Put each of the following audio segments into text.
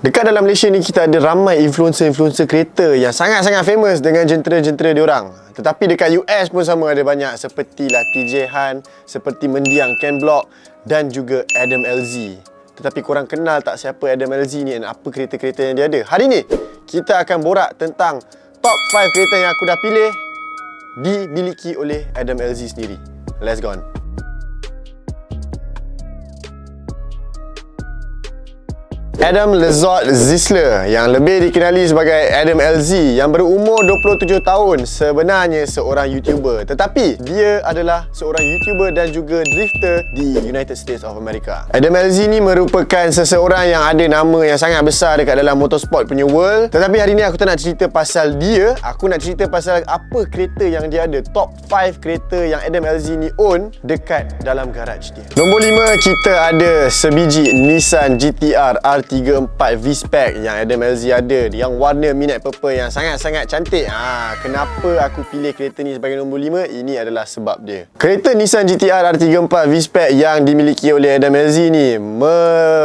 Dekat dalam Malaysia ni kita ada ramai influencer-influencer kereta yang sangat-sangat famous dengan jentera-jentera diorang. Tetapi dekat US pun sama, ada banyak sepertilah TJ Han, seperti mendiang Ken Block dan juga Adam LZ. Tetapi korang kenal tak siapa Adam LZ ni dan apa kereta-kereta yang dia ada? Hari ni kita akan borak tentang top 5 kereta yang aku dah pilih dimiliki oleh Adam LZ sendiri. Let's go on. Adam Lezot Zisler yang lebih dikenali sebagai Adam LZ yang berumur 27 tahun sebenarnya seorang YouTuber, tetapi dia adalah seorang YouTuber dan juga drifter di United States of America. Adam LZ ni merupakan seseorang yang ada nama yang sangat besar dekat dalam motorsport punya world, tetapi hari ni aku tak nak cerita pasal dia, aku nak cerita pasal apa kereta yang dia ada, top 5 kereta yang Adam LZ ni own dekat dalam garaj dia. Nombor 5 kita ada sebiji Nissan GT-R R34 V-Spec yang Adam LZ ada, yang warna midnight purple yang sangat-sangat cantik. Kenapa aku pilih kereta ni sebagai nombor 5? Ini adalah sebab dia. Kereta Nissan GT-R R34 V-Spec yang dimiliki oleh Adam LZ ni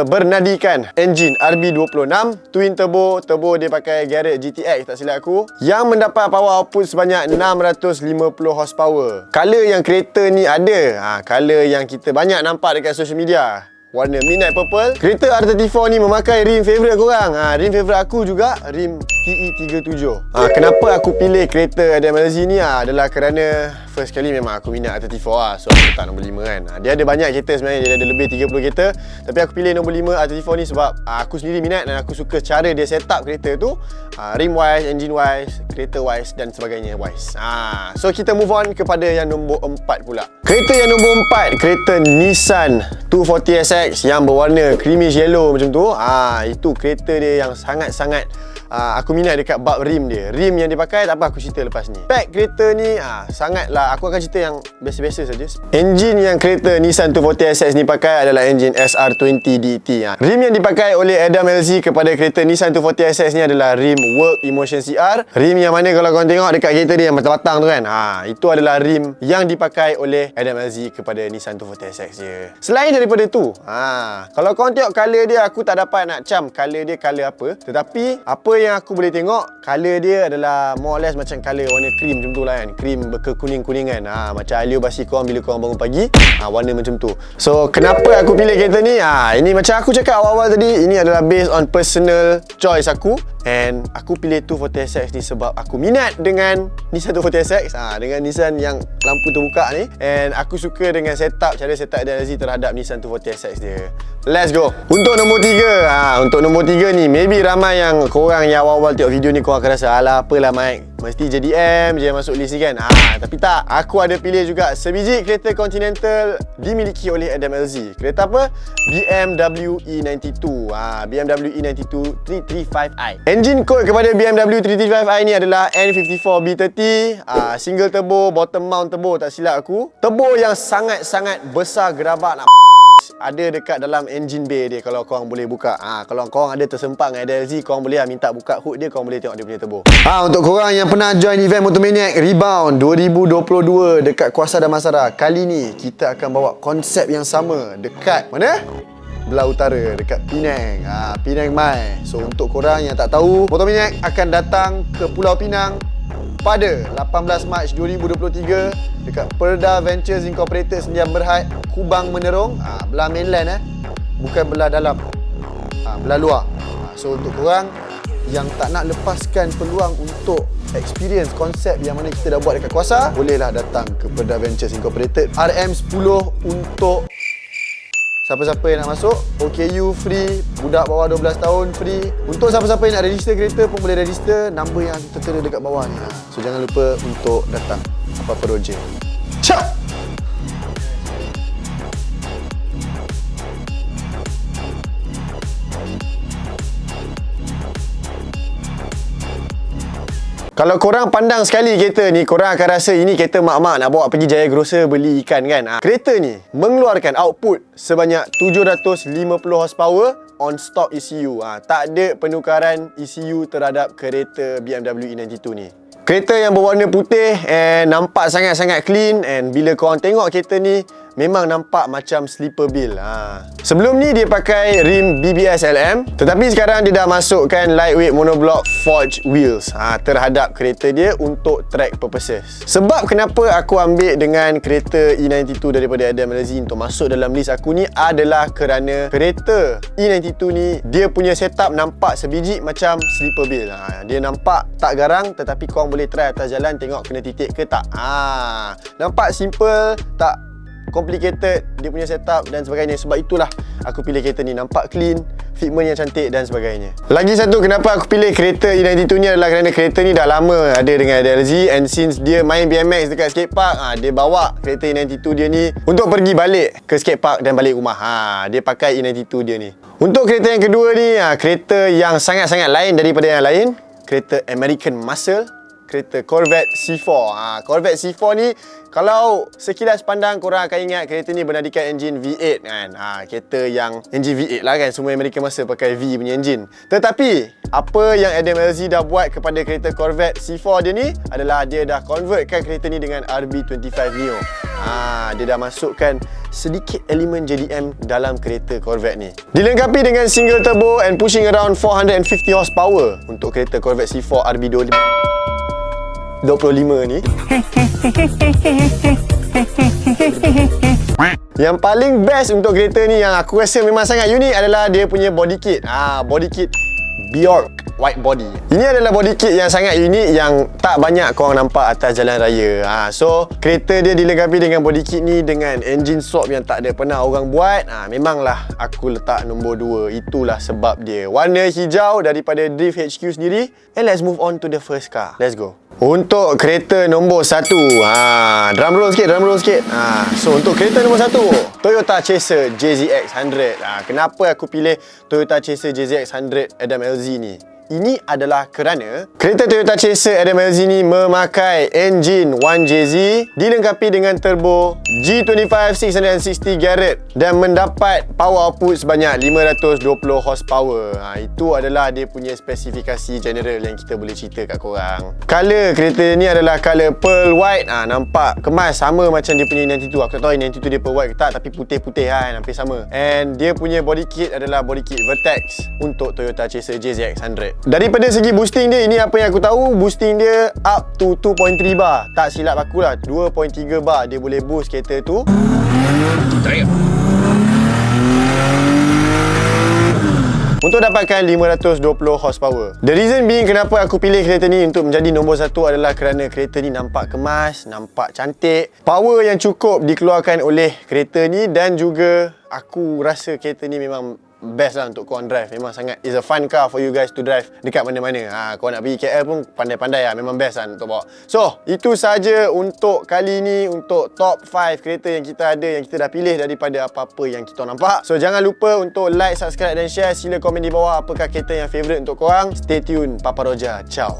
bernadikan enjin RB26 twin turbo dia pakai Garrett GTX tak silap aku, yang mendapat power output sebanyak 650 horsepower. Color yang kereta ni ada, color yang kita banyak nampak dekat social media, warna midnight purple. Kereta R34 ni memakai rim favourite korang. Rim favourite aku juga, rim TE37. Kenapa aku pilih kereta Adam LZ ni adalah kerana first kali memang aku minat R34 so aku letak nombor 5 kan. Dia ada banyak kereta sebenarnya, dia ada lebih 30 kereta, tapi aku pilih nombor 5 R34 ni sebab aku sendiri minat dan aku suka cara dia set up kereta tu, rim wise, engine wise, kereta wise dan sebagainya wise. So kita move on kepada yang nombor 4 pula. Kereta yang nombor 4, kereta Nissan 240SX yang berwarna creamish yellow macam tu. Itu kereta dia yang sangat-sangat aku minat dekat bab rim dia. Rim yang dipakai tak apa, aku cerita lepas ni. Spek kereta ni sangatlah, aku akan cerita yang biasa-biasa saja. Enjin yang kereta Nissan 240SX ni pakai adalah enjin SR20 DT. Rim yang dipakai oleh Adam LZ kepada kereta Nissan 240SX ni adalah rim Work Emotion CR. Rim yang mana kalau korang tengok dekat kereta dia yang batang-batang tu kan, itu adalah rim yang dipakai oleh Adam LZ kepada Nissan 240SX je. Selain daripada tu, kalau korang tengok color dia, aku tak dapat nak cam color dia color apa, tetapi apa yang aku boleh tengok, color dia adalah more or less macam color warna cream macam tu lah kan, cream berkekuning-kuningan. Macam Alio basi korang bila korang bangun pagi, warna macam tu. So kenapa aku pilih kereta ni? Ini macam aku cakap awal-awal tadi, ini adalah based on personal choice aku, and aku pilih 240SX ni sebab aku minat dengan Nissan 240SX, dengan Nissan yang lampu terbuka ni, and aku suka dengan cara setup Adam LZ terhadap Nissan 240SX dia. Let's go. Untuk nombor 3, untuk nombor 3 ni maybe ramai yang korang yang awal-awal tengok video ni korang akan rasa alah apalah Mike, mesti jadi M je masuk list ni kan. Tapi tak, aku ada pilih juga sebiji kereta Continental dimiliki oleh Adam LZ. Kereta apa? BMW E92. BMW E92 335i. Engine code kepada BMW 335i ni adalah N54B30, single turbo, bottom mount turbo tak silap aku. Turbo yang sangat-sangat besar gerabak nak ada dekat dalam engine bay dia, kalau korang boleh buka. Kalau korang ada tersempak dengan Adam LZ, korang boleh minta buka hood dia, korang boleh tengok dia punya turbo. Untuk korang yang pernah join event Motomaniac Rebound 2022 dekat Kuasa Damansara, kali ni kita akan bawa konsep yang sama dekat mana? Belah utara, dekat Penang. Penang Mai. So untuk korang yang tak tahu, Motomaniac akan datang ke Pulau Pinang pada 18 Mac 2023 dekat Perda Ventures Incorporated Sdn Bhd, Kubang Menerong, belah mainland bukan belah dalam, belah luar. So untuk korang yang tak nak lepaskan peluang untuk experience konsep yang mana kita dah buat dekat Kuasa, bolehlah datang ke Perda Ventures Incorporated. RM10 untuk siapa-siapa yang nak masuk, OKU free, budak bawah 12 tahun free. Untuk siapa-siapa yang nak register kereta pun boleh register, number yang tertera dekat bawah ni. So jangan lupa untuk datang. Apa-apa roger. Ciao! Kalau korang pandang sekali kereta ni, korang akan rasa ini kereta mak-mak nak bawa pergi Jaya Grocer beli ikan kan. Kereta ni mengeluarkan output sebanyak 750 horsepower on stock ECU. Tak ada penukaran ECU terhadap kereta BMW E92 ni. Kereta yang berwarna putih and nampak sangat-sangat clean, and bila korang tengok kereta ni, memang nampak macam sleeper bil. Sebelum ni dia pakai rim BBS LM, tetapi sekarang dia dah masukkan lightweight monoblock forged wheels terhadap kereta dia untuk track purposes. Sebab kenapa aku ambil dengan kereta E92 daripada Adam LZ untuk masuk dalam list aku ni adalah kerana kereta E92 ni dia punya setup nampak sebiji macam sleeper bil. Dia nampak tak garang, tetapi korang boleh try atas jalan tengok kena titik ke tak. Nampak simple, tak complicated dia punya setup dan sebagainya. Sebab itulah aku pilih kereta ni. Nampak clean, fitment yang cantik dan sebagainya. Lagi satu kenapa aku pilih kereta E92 ni adalah kerana kereta ni dah lama ada dengan LZ, and since dia main BMX dekat skatepark, dia bawa kereta E92 dia ni untuk pergi balik ke skatepark dan balik rumah. Dia pakai E92 dia ni. Untuk kereta yang kedua ni, kereta yang sangat-sangat lain daripada yang lain. Kereta American Muscle, kereta Corvette C4. Corvette C4 ni, kalau sekilas pandang korang akan ingat kereta ni bernadikan enjin V8 kan. Kereta yang enjin V8 lah kan. Semua American Muscle pakai V punya enjin. Tetapi apa yang Adam LZ dah buat kepada kereta Corvette C4 dia ni adalah dia dah convertkan kereta ni dengan RB25 Neo. Dia dah masukkan sedikit elemen JDM dalam kereta Corvette ni. Dilengkapi dengan single turbo and pushing around 450 horsepower untuk kereta Corvette C4 RB25 ni. Yang paling best untuk kereta ni yang aku rasa memang sangat unik adalah dia punya body kit. Body kit Bjork white body. Ini adalah body kit yang sangat unik yang tak banyak korang nampak atas jalan raya. So kereta dia dilengkapi dengan body kit ni dengan engine swap yang tak ada pernah orang buat. Memanglah aku letak nombor 2. Itulah sebab dia. Warna hijau daripada Drift HQ sendiri. And let's move on to the first car. Let's go. Untuk kereta nombor 1, drum roll sikit. So untuk kereta nombor 1, Toyota Chaser JZX 100. Kenapa aku pilih Toyota Chaser JZX 100 Adam LZ ni? Ini adalah kerana kereta Toyota Chaser Adam LZ ni memakai enjin 1JZ dilengkapi dengan turbo G25 660 Garrett dan mendapat power output sebanyak 520 horsepower. Itu adalah dia punya spesifikasi general yang kita boleh cerita kat korang. Color kereta ni adalah color pearl white. Nampak kemas sama macam dia punya E92. Aku tak tahu E92 dia pearl white ke tak, tapi putih-putih kan, hampir sama. And dia punya body kit adalah body kit Vertex untuk Toyota Chaser JZX 100. Daripada segi boosting dia, ini apa yang aku tahu, boosting dia up to 2.3 bar. Tak silap aku lah, 2.3 bar dia boleh boost kereta tu. Untuk dapatkan 520 horsepower. The reason being kenapa aku pilih kereta ni untuk menjadi nombor 1 adalah kerana kereta ni nampak kemas, nampak cantik. Power yang cukup dikeluarkan oleh kereta ni, dan juga aku rasa kereta ni memang best lah untuk korang drive. Memang sangat, it's a fun car for you guys to drive dekat mana-mana. Korang nak pergi KL pun pandai-pandai lah. Memang best lah untuk bawa. So, itu saja untuk kali ni, untuk top 5 kereta yang kita ada, yang kita dah pilih daripada apa-apa yang kita nampak. So, jangan lupa untuk like, subscribe dan share. Sila komen di bawah apakah kereta yang favourite untuk korang. Stay tune. Papa Roja. Ciao.